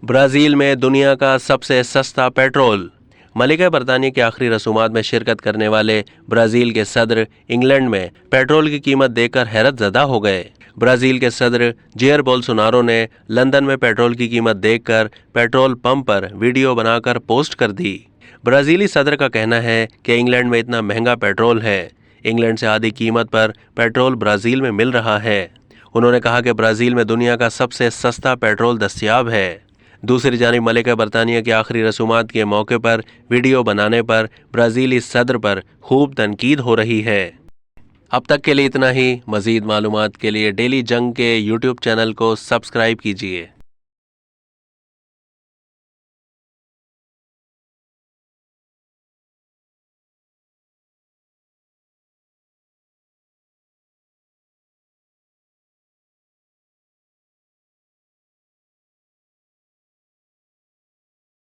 Brazil में दुनिया का सबसे सस्ता पेट्रोल। मलिका बरतानिया की आखिरी रसूमात में शिरकत करने वाले ब्राज़ील के सदर इंग्लैंड में पेट्रोल की कीमत देखकर हैरत ज़दा हो गए। ब्राज़ील के सदर जेयर बोल्सोनारो ने लंदन में पेट्रोल की कीमत देखकर पेट्रोल पंप पर वीडियो बनाकर पोस्ट कर दी। ब्राज़ीली सदर का कहना है कि इंग्लैंड में इतना महंगा पेट्रोल है। इंग्लैंड से आधी कीमत पर पेट्रोल ब्राज़ील में मिल रहा है। उन्होंने कहा कि ब्राज़ील में दुनिया का सबसे सस्ता पेट्रोल दस्तयाब है। दूसरी जानिब मलिका बरतानिया की आखिरी रसूमात के मौके पर वीडियो बनाने पर ब्राज़ीली सदर पर खूब तनकीद हो रही है। अब तक के लिए इतना ही। मज़ीद मालूमात के लिए डेली जंग के यूट्यूब चैनल को सब्सक्राइब कीजिए।